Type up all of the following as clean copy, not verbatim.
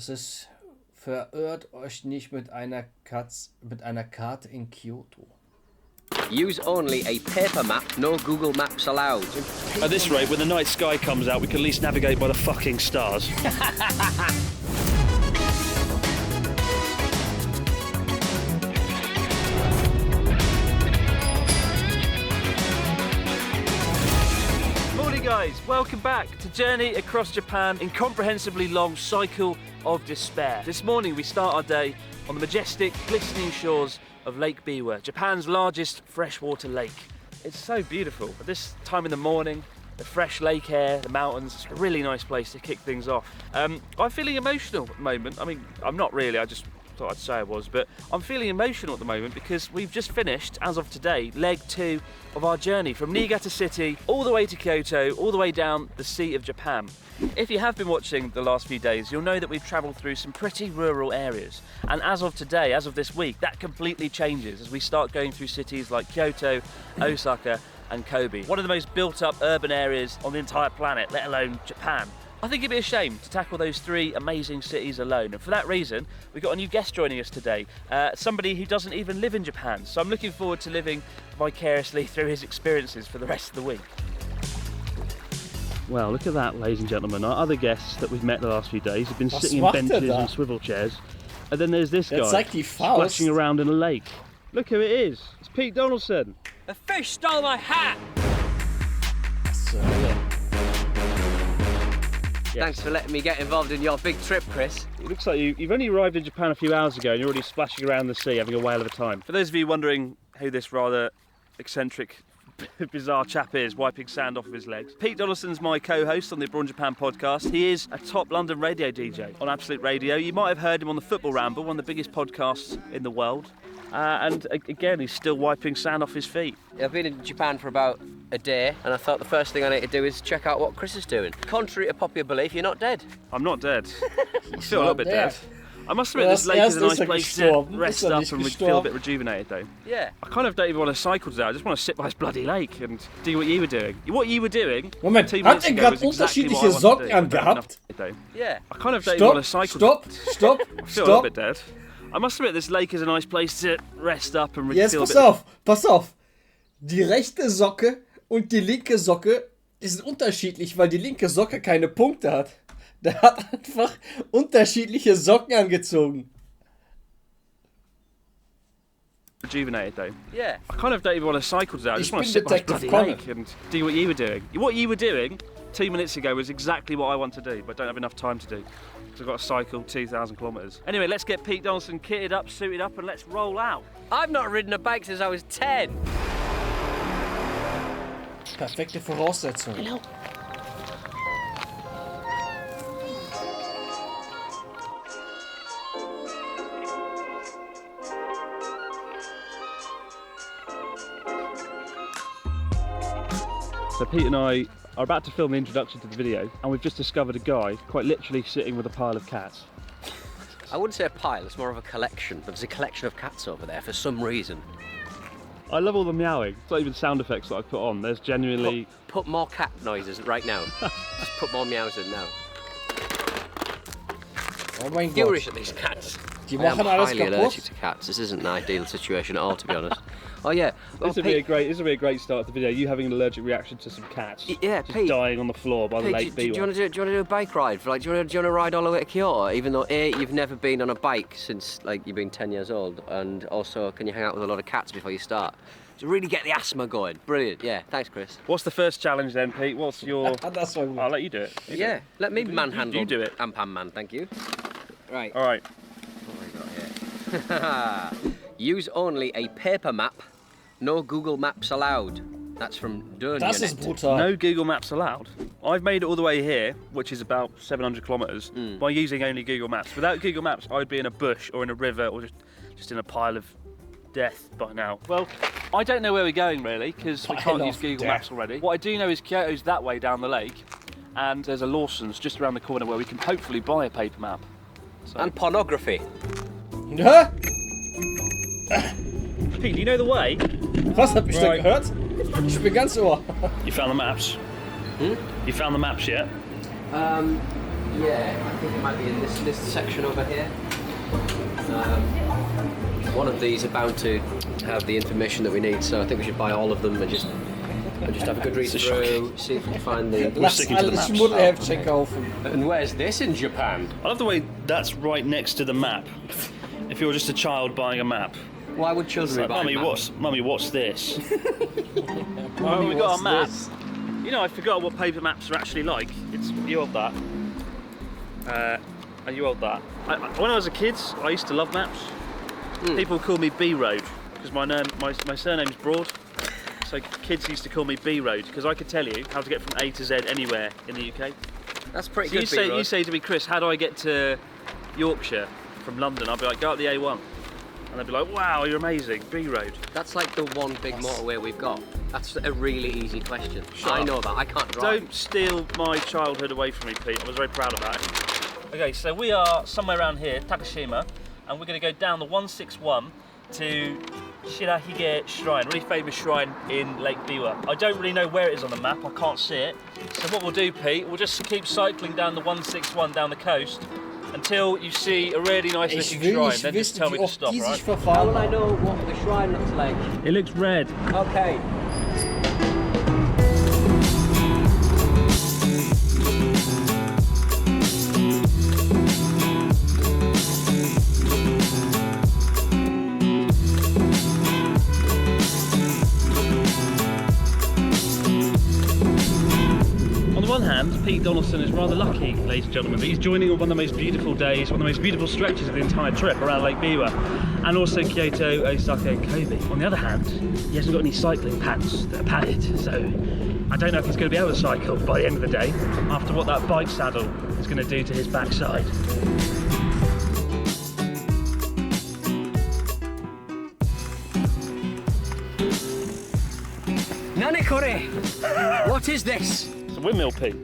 Das ist, verirrt euch nicht mit einer Karte in Kyoto. Use only a paper map, no Google Maps allowed. At this rate, when the night sky comes out, we can at least navigate by the fucking stars. Morning guys, welcome back to Journey Across Japan, incomprehensibly long cycle of despair. This morning we start our day on the majestic, glistening shores of Lake Biwa, Japan's largest freshwater lake. It's so beautiful. At this time in the morning, the fresh lake air, the mountains, it's a really nice place to kick things off. I'm feeling emotional at the moment. I mean, I'm not really, I just thought I'd say I was, but I'm feeling emotional at the moment because we've just finished, as of today, leg 2 of our journey from Niigata City all the way to Kyoto, all the way down the Sea of Japan. If you have been watching the last few days, you'll know that we've travelled through some pretty rural areas. And as of today, as of this week, that completely changes as we start going through cities like Kyoto, Osaka and Kobe. One of the most built up urban areas on the entire planet, let alone Japan. I think it'd be a shame to tackle those 3 amazing cities alone. And for that reason, we've got a new guest joining us today. Somebody who doesn't even live in Japan. So I'm looking forward to living vicariously through his experiences for the rest of the week. Well, look at that, ladies and gentlemen. Our other guests that we've met the last few days have been sitting in benches and swivel chairs. And then there's this guy splashing around in a lake. Look who it is. It's Pete Donaldson. A fish stole my hat! Yes. Thanks for letting me get involved in your big trip, Chris. It looks like you've only arrived in Japan a few hours ago and you're already splashing around the sea, having a whale of a time. For those of you wondering who this rather eccentric, bizarre chap is, wiping sand off of his legs, Pete Donaldson's my co-host on the Abroad in Japan podcast. He is a top London radio DJ on Absolute Radio. You might have heard him on the Football Ramble, one of the biggest podcasts in the world. And again, he's still wiping sand off his feet. I've been in Japan for about a day, and I thought the first thing I need to do is check out what Chris is doing. Contrary to popular belief, you're not dead. I'm not dead. I feel a little bit dead. I must admit, this lake is a nice place to rest up and feel a bit rejuvenated, though. Yeah. I kind of don't even want to cycle today. I just want to sit by this bloody lake and do what you were doing. What you were doing. Moment, hat gerade unterschiedliche Socken angehabt? Yeah. I kind of don't even want to cycle. Stop. I feel a little bit dead. I must admit, this lake is a nice place to rest up and Jetzt feel a bit. Pass auf. Die rechte Socke und die linke Socke, die sind unterschiedlich, weil die linke Socke keine Punkte hat. Der hat einfach unterschiedliche Socken angezogen. Rejuvenated though. Yeah. I kind of don't even want to cycle today. I just want to sit by this bloody lake and do what you were doing. What you were doing 2 minutes ago was exactly what I want to do, but don't have enough time to do. Because I've got to cycle 2,000 kilometres. Anyway, let's get Pete Donaldson kitted up, suited up, and let's roll out. I've not ridden a bike since I was 10. Perfekte Voraussetzung. Hello. So Pete and I are about to film the introduction to the video, and we've just discovered a guy quite literally sitting with a pile of cats. I wouldn't say a pile, it's more of a collection. There's a collection of cats over there for some reason. I love all the meowing. It's not even sound effects that I've put on. There's genuinely... Put more cat noises right now. Just put more meows in now. Oh mein Gott. Furious at these cats. Die I am machen alles highly allergic kaputt. to cats. This isn't an ideal situation at all, to be honest. Oh yeah. Well, This would be a great start to the video. You having an allergic reaction to some cats. Yeah, just Pete. dying on the floor by the Lake do you Biwa. want to do a bike ride? Do you want to ride all the way to Kyoto? Even though you've never been on a bike since you've been 10 years old, and also can you hang out with a lot of cats before you start? To really get the asthma going. Brilliant. Yeah. Thanks, Chris. What's the first challenge then, Pete? What's your? That's what I'll let you do it. Yeah. Let me manhandle. You do it. Ampan man. Thank you. Right. All right. What have we got here? Use only a paper map. No Google Maps allowed. That's from Dörnjanet. Das ist brutal. No Google Maps allowed. I've made it all the way here, which is about 700 kilometres, by using only Google Maps. Without Google Maps, I'd be in a bush or in a river or just in a pile of death by now. Well, I don't know where we're going really, because we can't use Google Maps already. What I do know is Kyoto's that way down the lake, and there's a Lawson's just around the corner where we can hopefully buy a paper map. So. And pornography. Hä? Pete, do you know the way? Was, hab ich da gehört? Ich bin ganz ohr. You found the maps? You found the maps yet? Yeah, I it might be in this section over here. One of these are bound to have the information that we need, so I think we should buy all of them and just have a good read through, see if we can find the... Lass alles Schmuddelheftchen kaufen. And where's this in Japan? I love the way that's right next to the map. If you're just a child buying a map. Why would children buy maps? Mummy, what's this? Well, we got our map. You know, I forgot what paper maps are actually like. You hold that. And you hold that. When I was a kid, I used to love maps. People call me B Road because my surname's Broad. So kids used to call me B Road because I could tell you how to get from A to Z anywhere in the UK. That's pretty good. You say to me, Chris, how do I get to Yorkshire from London? I'll be like, go up the A1. And they'd be like, wow, you're amazing, B Road. That's like the one big motorway we've got. That's a really easy question. I know that, I can't drive. Don't steal my childhood away from me, Pete. I was very proud of that. Okay, so we are somewhere around here, Takashima, and we're going to go down the 161 to Shirahige Shrine, really famous shrine in Lake Biwa. I don't really know where it is on the map, I can't see it. So what we'll do, Pete, we'll just keep cycling down the 161 down the coast until you see a really nice looking shrine, then just tell me to stop, right? How will I know what the shrine looks like? It looks red. Okay. On one hand, Pete Donaldson is rather lucky, ladies and gentlemen, that he's joining on one of the most beautiful days, one of the most beautiful stretches of the entire trip around Lake Biwa, and also Kyoto, Osaka and Kobe. On the other hand, he hasn't got any cycling pants that are padded, so I don't know if he's going to be able to cycle by the end of the day, after what that bike saddle is going to do to his backside. Nanikore! What is this? It's a windmill, Pete.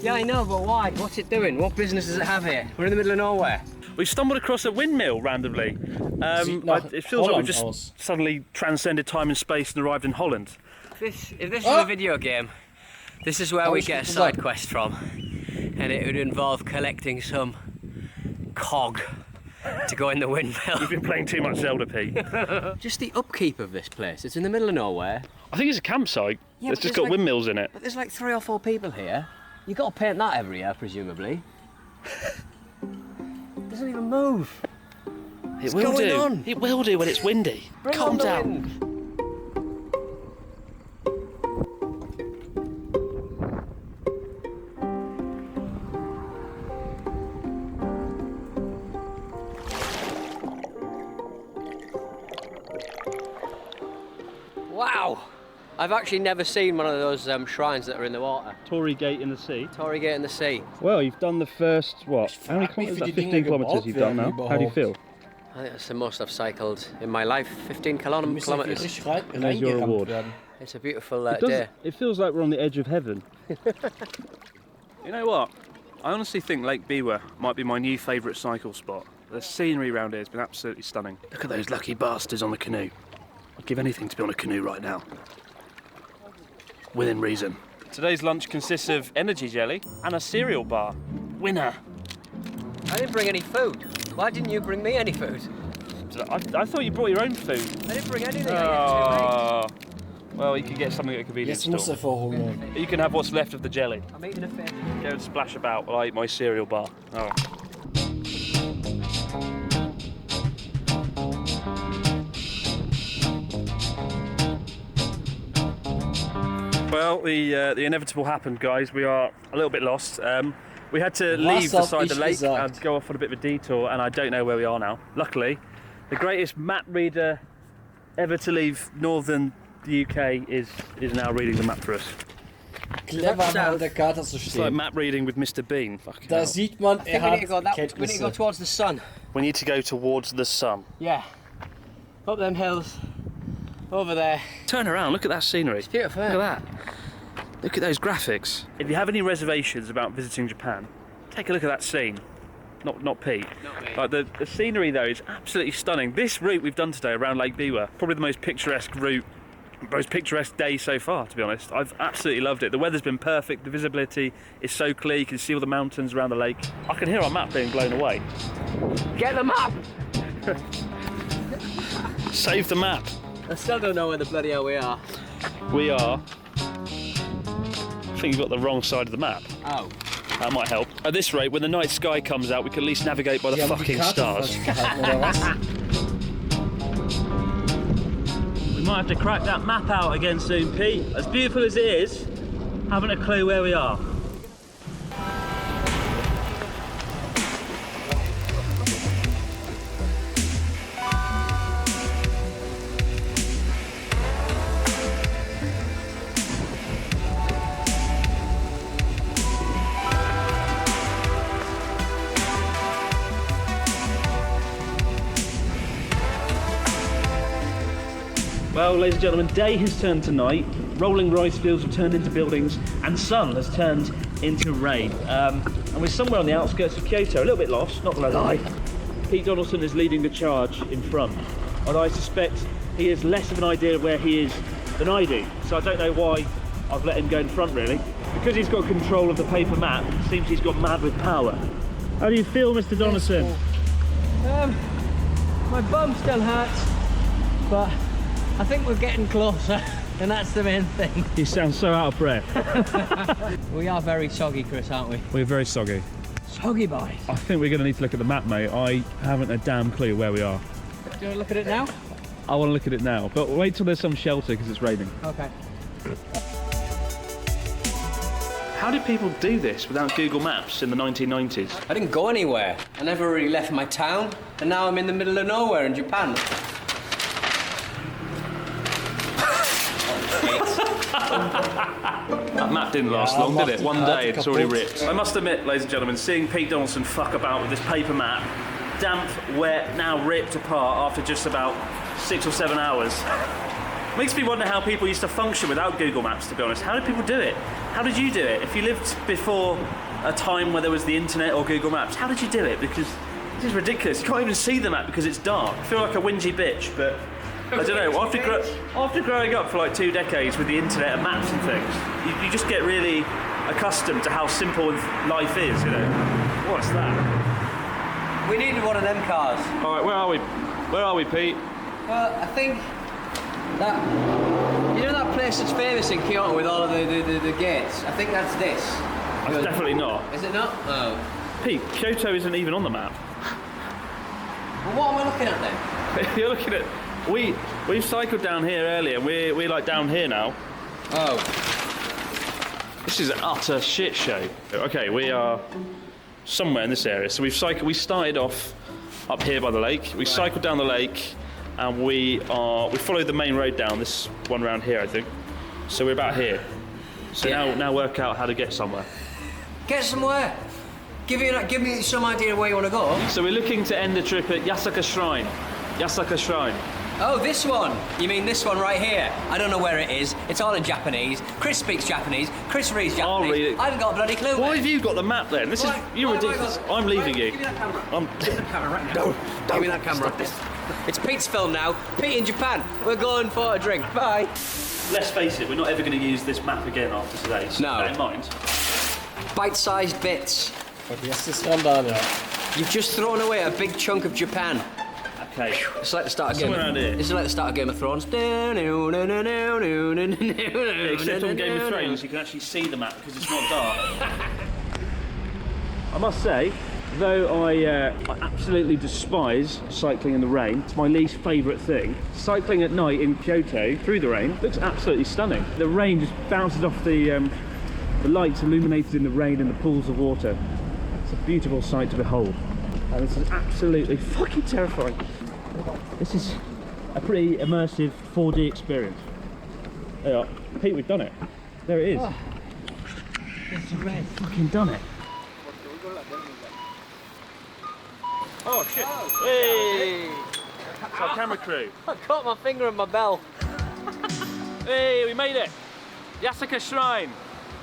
Yeah, I know, but why? What's it doing? What business does it have here? We're in the middle of nowhere. We stumbled across a windmill randomly. It feels like we just suddenly transcended time and space and arrived in Holland. If this was a video game, this is where we get a side quest from. And it would involve collecting some cog to go in the windmill. We've been playing too much Zelda, Pete. Just the upkeep of this place. It's in the middle of nowhere. I think it's a campsite. Yeah, it's just got windmills in it. But there's like 3 or 4 people here. You've got to paint that every year, presumably. It doesn't even move. It will do. It will do when it's windy. Calm down. Wind. Wow! I've actually never seen one of those shrines that are in the water. Torii Gate in the sea. Torii Gate in the sea. Well, you've done the first, what? How many kilometres? 15 kilometres you've done now. How do you feel? I think that's the most I've cycled in my life. 15 kilometres. There's your reward. It's a beautiful day. It feels like we're on the edge of heaven. You know what? I honestly think Lake Biwa might be my new favourite cycle spot. The scenery around here has been absolutely stunning. Look at those lucky bastards on the canoe. I'd give anything to be on a canoe right now. Within reason. Today's lunch consists of energy jelly and a cereal bar. Winner! I didn't bring any food. Why didn't you bring me any food? I thought you brought your own food. I didn't bring anything. I well, you can get something at a convenience store. Jetzt muss verhungern. You can have what's left of the jelly. I'm eating a fish. Go and splash about while I eat my cereal bar. Oh. Well, the inevitable happened, guys. We are a little bit lost. We had to leave the side of the lake and go off on a bit of a detour, and I don't know where we are now. Luckily, the greatest map reader ever to leave northern the UK is now reading the map for us. Clever mal der Karte zu It's like stehen. map reading with Mr. Bean. Fucking Da hell. sieht man, We need to go we need to go Kenntnisse. towards the sun. We need to go towards the sun. Yeah. Up them hills. Over there. Turn around, look at that scenery. It's beautiful. Look at that. Look at those graphics. If you have any reservations about visiting Japan, take a look at that scene. Not Pete. Not me. Like the scenery though is absolutely stunning. This route we've done today around Lake Biwa, probably the most picturesque route most picturesque day so far, to be honest. I've absolutely loved it. The weather's been perfect, the visibility is so clear, you can see all the mountains around the lake. I can hear our map being blown away. Get the map! Save the map. I still don't know where the bloody hell we are. We are... I think you've got the wrong side of the map. Oh. That might help. At this rate, when the night sky comes out, we can at least navigate by the fucking stars. We might have to crack that map out again soon, Pete. As beautiful as it is, haven't a clue where we are. Well, ladies and gentlemen, day has turned to night, rolling rice fields have turned into buildings, and sun has turned into rain. And we're somewhere on the outskirts of Kyoto, a little bit lost, not gonna lie. Pete Donaldson is leading the charge in front, and I suspect he has less of an idea of where he is than I do, so I don't know why I've let him go in front, really. Because he's got control of the paper map, it seems he's got mad with power. How do you feel, Mr. Donaldson? My bum still hurts, but I think we're getting closer, and that's the main thing. You sound so out of breath. We are very soggy, Chris, aren't we? We're very soggy. Soggy boys. I think we're going to need to look at the map, mate. I haven't a damn clue where we are. Do you want to look at it now? I want to look at it now, but wait till there's some shelter because it's raining. Okay. How did people do this without Google Maps in the 1990s? I didn't go anywhere. I never really left my town, and now I'm in the middle of nowhere in Japan. That map didn't last long, did it? One day it's already ripped. I must admit, ladies and gentlemen, seeing Pete Donaldson fuck about with this paper map, damp, wet, now ripped apart after just about 6 or 7 hours, makes me wonder how people used to function without Google Maps, to be honest. How did people do it? How did you do it? If you lived before a time where there was the internet or Google Maps, how did you do it? Because this is ridiculous. You can't even see the map because it's dark. I feel like a whingy bitch, but I don't know, after growing up for like 2 decades with the internet and maps and things, you just get really accustomed to how simple life is, you know. What's that? We needed one of them cars. All right, where are we? Where are we, Pete? Well, I think that, you know that place that's famous in Kyoto with all of the gates? I think that's this. That's definitely not. Is it not? Oh. Pete, Kyoto isn't even on the map. Well, what am I looking at then? You're looking at... We've cycled down here earlier, and we're like down here now. Oh. This is an utter shit show. Okay, we are somewhere in this area. So we started off up here by the lake. We cycled down the lake, and we followed the main road down, this one round here, I think. So we're about here. So now work out how to get somewhere. Get somewhere. Give me some idea of where you want to go. So we're looking to end the trip at Yasaka Shrine. Yasaka Shrine. Oh, this one. You mean this one right here? I don't know where it is. It's all in Japanese. Chris speaks Japanese. Chris reads Japanese. I'll read it. I haven't got a bloody clue. Why have you got the map then? You're ridiculous. I'm leaving you. Give me that camera. Give me that camera right now. Give me that camera. It's Pete's film now. Pete in Japan. We're going for a drink. Bye. Let's face it, we're not ever going to use this map again after today. So No. bear in mind. Bite-sized bits. You've just thrown away a big chunk of Japan. Okay. It's like the start of Somewhere around here. This is like the start of Game of Thrones. Except on Game of Thrones, you can actually see the map because it's not dark. I must say, though I absolutely despise cycling in the rain, it's my least favourite thing. Cycling at night in Kyoto through the rain looks absolutely stunning. The rain just bounces off the lights illuminated in the rain and the pools of water. It's a beautiful sight to behold. And this is absolutely fucking terrifying. This is a pretty immersive 4D experience. There you are. Pete, we've done it. There it is. Oh. It's red. Fucking done it. Oh shit! Hey! It's our camera crew. I caught my finger in my bell. Hey, we made it! Yasaka Shrine.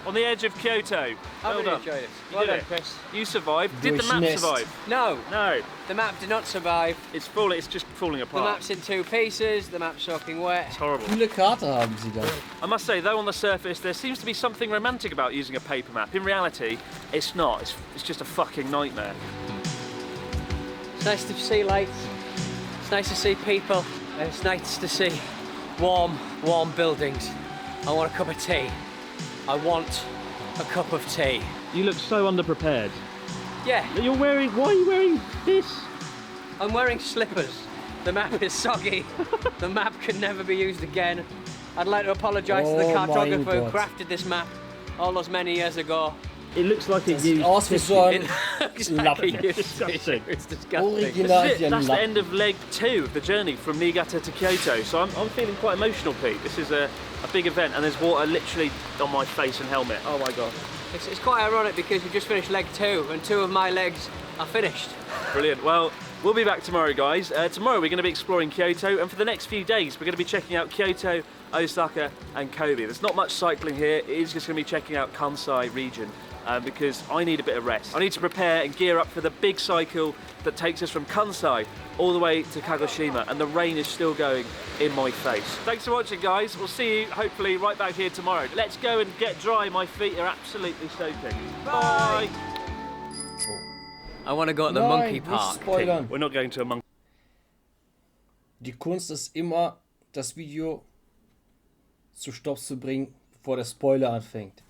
on the edge of Kyoto. I Well really done. enjoyed it. You Well did done, it. Chris. You survived. Did the map Durchnässt. survive? No, No. the map did not survive. It's just falling The apart. map's in 2 pieces. The map's soaking wet. It's horrible. Viele Karte haben sie da. I must say, though, on the surface, there seems to be something romantic about using a paper map. In reality, it's not. It's just a fucking nightmare. It's nice to see lights. It's nice to see people. And it's nice to see warm buildings. I want a cup of tea. I want a cup of tea. You look so underprepared. Yeah, Why are you wearing this? I'm wearing slippers. The map is soggy. The map can never be used again. I'd like to apologise to the Oh mein cartographer who Gott. crafted this map all those many years ago. It looks like it used Aus wie so ein Exactly. Lappen. Disgusting. It's disgusting. Original. That's it. That's the Lappen. end of leg 2 of the journey from Niigata to Kyoto. So I'm feeling quite emotional, Pete. This is a big event, and there's water literally on my face and helmet. Oh my god. It's quite ironic because we've just finished leg 2 and 2 of my legs are finished. Brilliant. Well, we'll be back tomorrow, guys. Tomorrow we're going to be exploring Kyoto, and for the next few days we're going to be checking out Kyoto, Osaka and Kobe. There's not much cycling here. It is just going to be checking out Kansai region because I need a bit of rest. I need to prepare and gear up for the big cycle that takes us from Kansai all the way to Kagoshima, and the rain is still going in my face. Thanks for watching, guys. We'll see you hopefully right back here tomorrow. Let's go and get dry. My feet are absolutely soaking. Bye. I want to go to the Nein, monkey nicht park. spoilern. We're not going to a monkey. Die Kunst ist immer, das Video zu Stopp zu bringen, bevor der Spoiler anfängt.